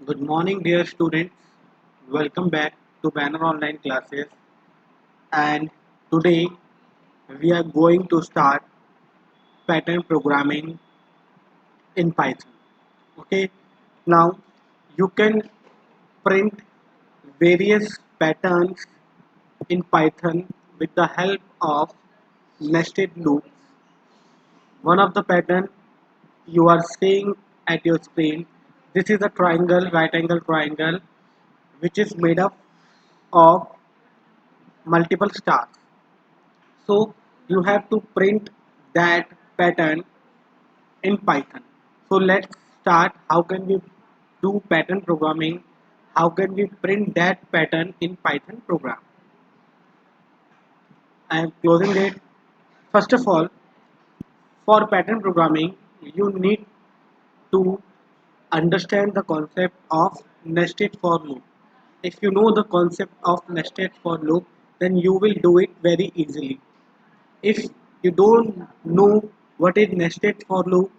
Good morning, dear students. Welcome back to Banner Online Classes. And today we are going to start pattern programming in Python. Okay, now you can print various patterns in Python with the help of nested loops. One of the pattern you are seeing at your screen. This is a triangle, right angle triangle, which is made up of multiple stars. So you have to print that pattern in Python. So let's start. How can we do pattern programming? How can we print that pattern in Python program? I am closing it. First of all, for pattern programming, you need to understand the concept of nested for loop. If you know the concept of nested for loop, then you will do it very easily. If you don't know what is nested for loop,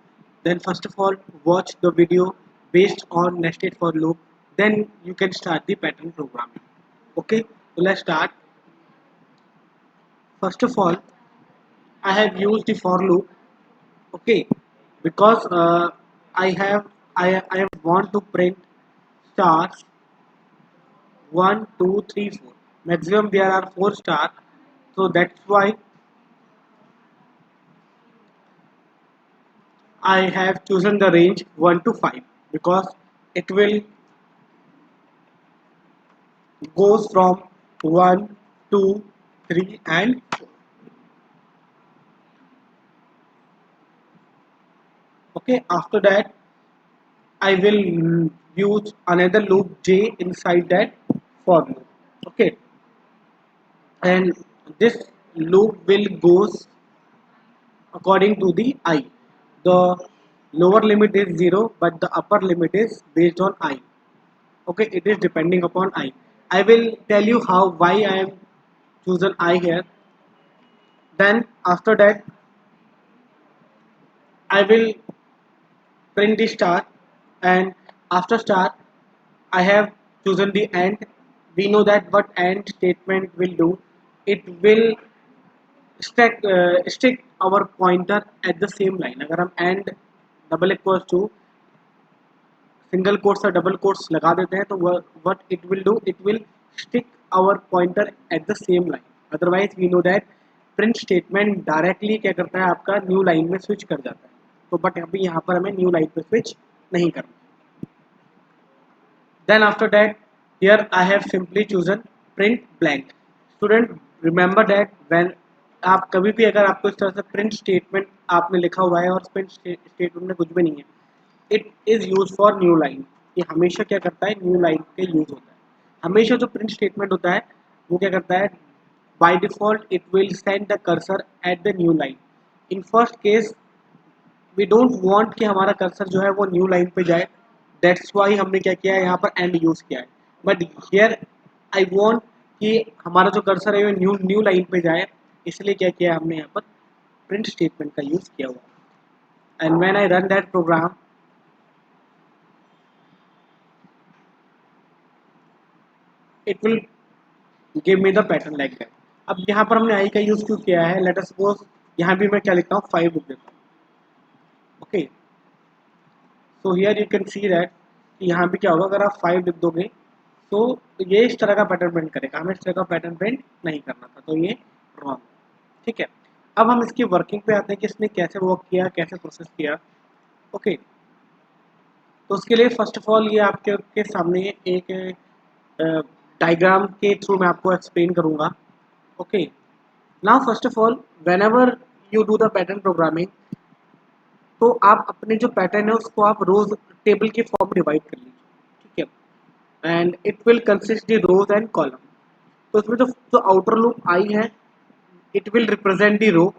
then first of all watch the video based on nested for loop, then you can start the pattern programming. Okay, so let's start. First of all, I have used the for loop. Okay, because I want to print stars 1, 2, 3, 4. Maximum there are 4 stars, so that's why I have chosen the range 1 to 5, because it will goes from 1, 2, 3 and 4. Okay, after that I will use another loop j inside that for loop. Okay, and this loop will goes according to the I. The lower limit is 0, but the upper limit is based on I. Okay, it is depending upon I will tell you how why I am chosen I here. Then after that I will print the star, and after star I have chosen the AND. We know that what AND statement will do, it will stick our pointer at the same line. अगर हम AND double equals to single quotes और double quotes लगा देते हैं तो what it will do, it will stick our pointer at the same line. Otherwise we know that print statement directly क्या करता है, आपका न्यू लाइन में स्विच कर जाता है. तो बट अभी यहाँ पर हमें न्यू लाइन पे स्विच नहीं करना. Then after that, here I have simply chosen print blank. Student, remember that when आप कभी भी अगर आपको इस तरह से प्रिंट स्टेटमेंट आपने लिखा हुआ है और प्रिंट स्टेटमेंट में कुछ भी नहीं है, it is use for new line. ये हमेशा क्या करता है, न्यू लाइन के यूज होता है. हमेशा जो प्रिंट स्टेटमेंट होता है वो क्या करता है, by default it will send the cursor at the new line. In first case we don't want कि हमारा कर्सर जो है वो न्यू लाइन पे जाए. दैट्स वाई हमने क्या किया है, यहाँ पर एंड यूज़ किया है. बट हियर आई वांट कि हमारा जो कर्सर है वो न्यू न्यू लाइन पे जाए, इसलिए क्या किया है हमने यहाँ पर प्रिंट स्टेटमेंट का यूज़ किया हुआ. And when I run that program, it will give me the pattern like that. अब यहाँ पर हमने आई का यूज़ क्यों किया है, लेट अस सपोज यहाँ भी मैं क्या लिखता हूँ, 5 लिख देता हूँ. Okay, so here you can see that कि यहाँ भी क्या होगा, अगर आप 5 लिख दोगे तो ये इस तरह का पैटर्न प्रिंट करेगा. हमें इस तरह का पैटर्न प्रिंट नहीं करना था, तो ये रॉन्ग. ठीक है, अब हम इसकी वर्किंग पे आते हैं कि इसने कैसे वर्क किया, कैसे प्रोसेस किया. ओके, तो उसके लिए फर्स्ट ऑफ ऑल ये आपके सामने एक डायग्राम के थ्रू मैं आपको एक्सप्लेन करूँगा. Okay, now first of all whenever you do the pattern programming, तो आप अपने जो पैटर्न है उसको आप रोज टेबल के फॉर्म डिवाइड कर लीजिए. ठीक है, and it will consist the rows and column. तो उसमें जो आउटर लूप आई है, it will represent the row.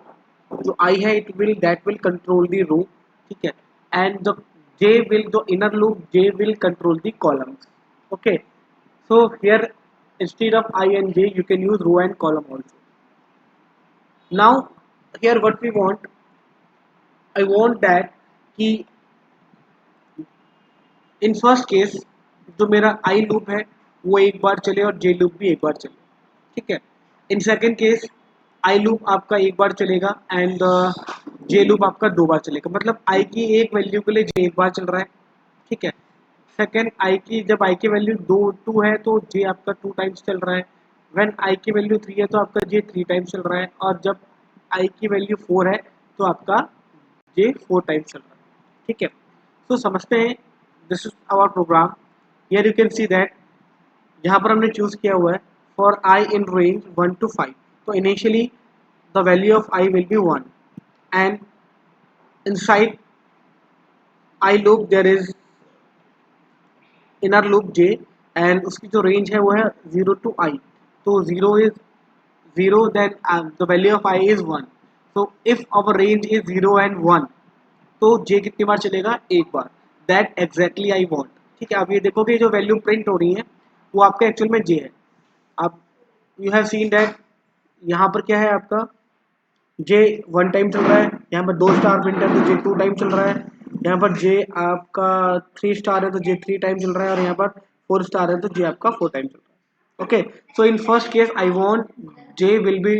जो आई है it will that will control the row. ठीक है, एंड द जे विल, जो inner loop J will control the columns. Okay, so here instead of I and j you can use row and column also. Now here what we want, I want that key in first case जो मेरा आई loop है वो एक बार चले और जे loop भी एक बार चले, ठीक है। In second case I loop आपका एक बार चलेगा एंड जे लूप आपका दो बार चलेगा, मतलब आई की एक वैल्यू के लिए जे एक बार चल रहा है, ठीक है। सेकेंड आई की जब आई की वैल्यू दो टू है तो जे आपका टू टाइम्स चल रहा है, व्हेन आई की वैल्यू थ्री है तो आपका जे थ्री टाइम्स चल रहा है, और जब आई की वैल्यू फोर है तो आपका जे फोर टाइम्स चल रहा है, ठीक है। तो समझते हैं, this is our program. Here you can see that यहाँ पर हमने चूज किया हुआ है for I in range 1 to 5, तो initially the value of I will be 1 and inside I loop there is inner loop J and उसकी जो range है वो है 0 to i, तो 0 is 0 then the value of I is 1, so if our range is 0 and 1 तो j कितनी बार चलेगा, एक बार, that exactly I want, ठीक है। अब ये देखो कि जो वैल्यू प्रिंट हो रही है वो आपका एक्चुअल में j है। अब यू हैव सीन दैट यहाँ पर क्या है आपका जे वन टाइम चल रहा है, यहाँ पर दो स्टार प्रिंट है तो जे टू टाइम चल रहा है, यहाँ पर जे आपका थ्री स्टार है तो जे थ्री टाइम चल रहा है, और यहाँ पर फोर स्टार है तो जे आपका फोर टाइम चल रहा है। Okay, so in first case I want J will be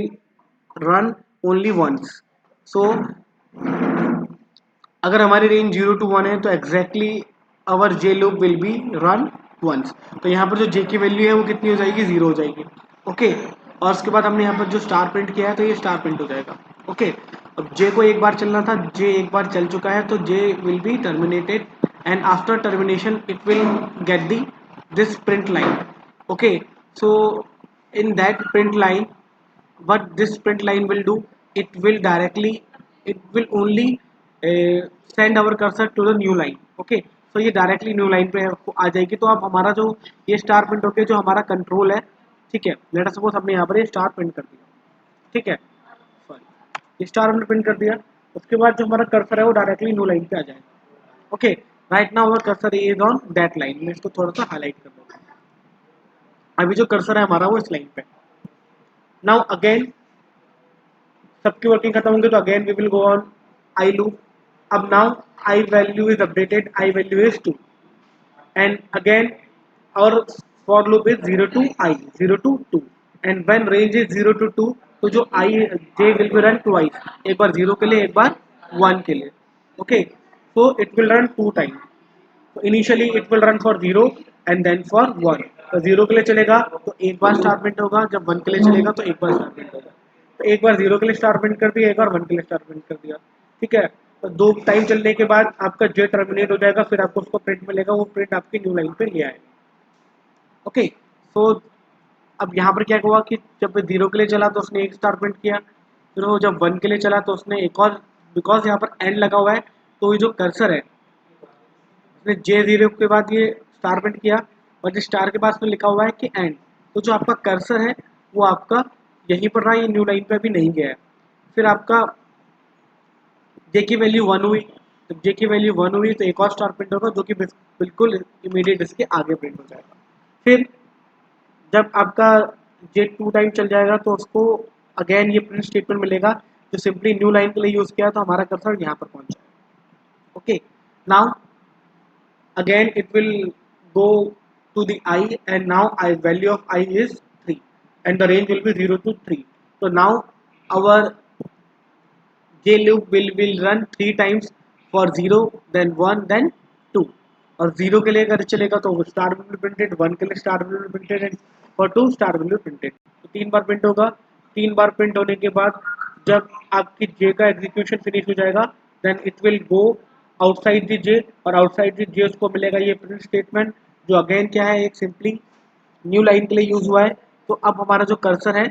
run only once, सो अगर हमारी रेंज 0 to 1 है तो exactly our J loop will be run once, तो यहाँ पर जो जे की वैल्यू है वो कितनी हो जाएगी, 0 हो जाएगी, ओके। और उसके बाद हमने यहाँ पर जो स्टार प्रिंट किया है तो ये स्टार प्रिंट हो जाएगा, ओके। अब जे को एक बार चलना था, जे एक बार चल चुका है तो J will be terminated and after termination it will get the this print line, okay. So in that print line, what this print line will do, it will directly, it will only send our cursor to the new line, okay। so ये directly new line पे आ जाएगी, तो अब हमारा जो ये star print होके जो हमारा कंट्रोल है, ठीक है, लेट अस सपोज हमने यहाँ पर ये स्टार प्रिंट कर दिया, ठीक है, सॉरी ये स्टार हमने प्रिंट कर दिया, उसके बाद जो हमारा कर्सर है वो डायरेक्टली न्यू लाइन पे आ जाएगा, okay. Right now our cursor is on that line, मैं इसको थोड़ा सा हाईलाइट कर दूँगा, अभी जो कर्सर है हमारा वो इस लाइन पे। नाउ अगेन सबकी वर्किंग खत्म होंगे तो again we will go on i loop. अब now i value is updated, i value is 2 and again और for loop is 0 to i, 0 to 2 and when range is 0 to 2 तो जो i j will be run twice, एक बार 0 के लिए एक बार 1 के लिए, okay. So it will run two time, तो initially it will run for 0 and then for 1, तो 0 के लिए चलेगा तो एक बार स्टार प्रिंट होगा, जब 1 के लिए चलेगा तो एक बार स्टार प्रिंट होगा, तो एक बार 0 के लिए स्टार प्रिंट कर दिया, एक बार 1 के लिए स्टार प्रिंट कर दिया, ठीक है। तो दो टाइम चलने के बाद आपका जे टर्मिनेट हो जाएगा, फिर आपको उसको प्रिंट मिलेगा, वो प्रिंट आपकी न्यू लाइन पे ले आएगा, ओके। सो अब यहाँ पर क्या हुआ कि जब 0 के लिए चला तो उसने एक स्टार प्रिंट किया, फिर वो जब 1 के लिए चला तो उसने एक और, बिकॉज यहाँ पर एंड लगा हुआ है तो ये जो कर्सर है उसने जे जीरो के बाद ये स्टार प्रिंट किया, और जिस स्टार के पास में लिखा हुआ है कि एंड, तो जो आपका कर्सर है वो आपका यहीं पर रहा, ये न्यू लाइन पे अभी नहीं गया है। फिर आपका जे की वैल्यू 1 हुई, तो जे की वैल्यू 1 हुई तो एक और स्टार प्रिंट होगा जो कि बिल्कुल इमीडिएट इसके आगे प्रिंट हो जाएगा। फिर जब आपका जे टू टाइम चल जाएगा तो उसको अगेन ये प्रिंट स्टेटमेंट मिलेगा जो सिंपली न्यू लाइन के लिए यूज़ किया, तो हमारा कर्सर यहाँ पर पहुँच जाएगा, okay. Now again it will go to the I and now I value of I is 3 and the range will be 0 to 3, so now our J loop will run 3 times for 0 then 1 then 2, और 0 के लिए अगर चलेगा तो star will be printed, 1 के लिए star will be printed and for 2 star will be printed, तो 3 बार print होगा। 3 बार प्रिंट होने के बाद जब आपकी J का एग्जीक्यूशन फिनिश हो जाएगा then it will go outside the J, और आउटसाइड द J उसको मिलेगा ये प्रिंट स्टेटमेंट जो अगेन क्या है, एक सिंपली न्यू लाइन के लिए यूज हुआ है। तो अब हमारा जो कर्सर है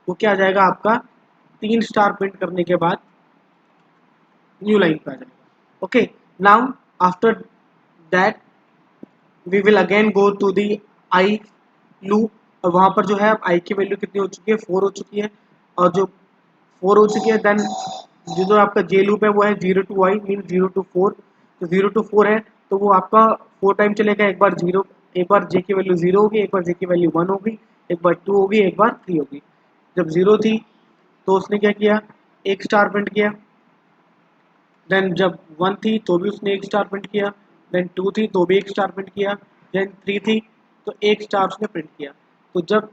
वो क्या आ जाएगा आपका 3 स्टार प्रिंट करने के बाद न्यू लाइन पे आ जाएगा, okay. Now after that we will again go to the I loop, और वहाँ पर जो है अब आई की वैल्यू कितनी हो चुकी है, 4 हो चुकी है, और जो 4 हो चुकी है देन जो आपका जे लूप है वो है 0 to i मीन 0 to 4, तो 0 to 4 है तो वो आपका 4 टाइम चलेगा, एक बार 0, एक बार जे की वैल्यू 0 होगी, एक बार जे की वैल्यू 1 होगी, एक बार 2 होगी, एक बार 3 होगी। जब 0 थी तो उसने क्या किया, एक स्टार प्रिंट किया, देन जब 1 थी तो भी उसने एक स्टार प्रिंट किया, देन 2 थी तो भी एक स्टार प्रिंट किया, देन 3 थी तो एक स्टार उसने प्रिंट किया। तो जब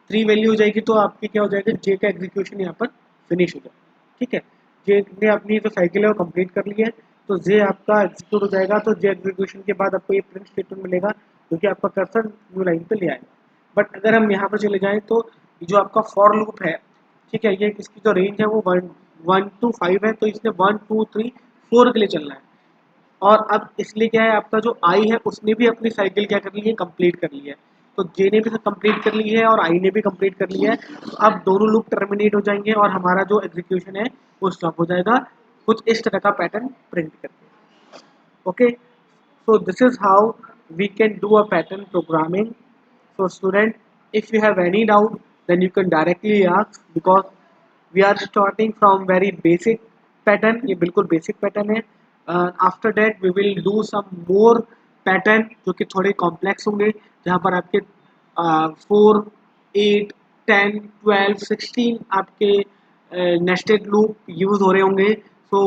3 वैल्यू हो जाएगी तो आपकी क्या हो जाएगा, जे का एग्जीक्यूशन यहाँ पर फिनिश हो जाएगा। ठीक है, जे ने अपनी जो साइकिल है वो कंप्लीट कर ली है, तो जे आपका एग्जीक्यूट हो जाएगा। तो जे एग्जीक्यूशन के बाद आपको ये प्रिंट स्टेटमेंट मिलेगा जो कि आपका कर्सर न्यू लाइन पे ले आएगा। बट अगर हम यहाँ पर चले जाएं तो जो आपका फॉर लूप है, ठीक है, ये इसकी जो रेंज है वो 1 to 5 है, तो इसने 1 2 3 4 के लिए चलना है। और अब इसलिए क्या है, आपका जो आई है उसने भी अपनी साइकिल क्या कर ली है, कंप्लीट कर ली है। तो जे ने भी कंप्लीट कर ली है और आई ने भी कंप्लीट कर लिया है। तो अब दोनों लूप टर्मिनेट हो जाएंगे और हमारा जो एग्जीक्यूशन है वो स्टॉप हो जाएगा, कुछ इस तरह का पैटर्न प्रिंट करके। Okay, so this is how we can do a pattern programming. So student, if you have any doubt, then you can directly ask, because we are starting from very basic pattern, ये बिल्कुल basic pattern है। After that we will do some more pattern जो कि थोड़े complex होंगे, जहाँ पर आपके 4 8 10 12 16 आपके नेस्टेड लूप यूज हो रहे होंगे। सो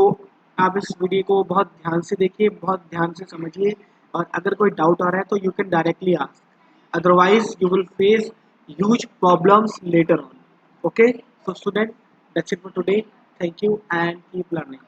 आप इस वीडियो को बहुत ध्यान से देखिए, बहुत ध्यान से समझिए, और अगर कोई डाउट आ रहा है तो you can directly ask, otherwise you will face huge problems later on. Okay, so student, that's it for today. Thank you and keep learning.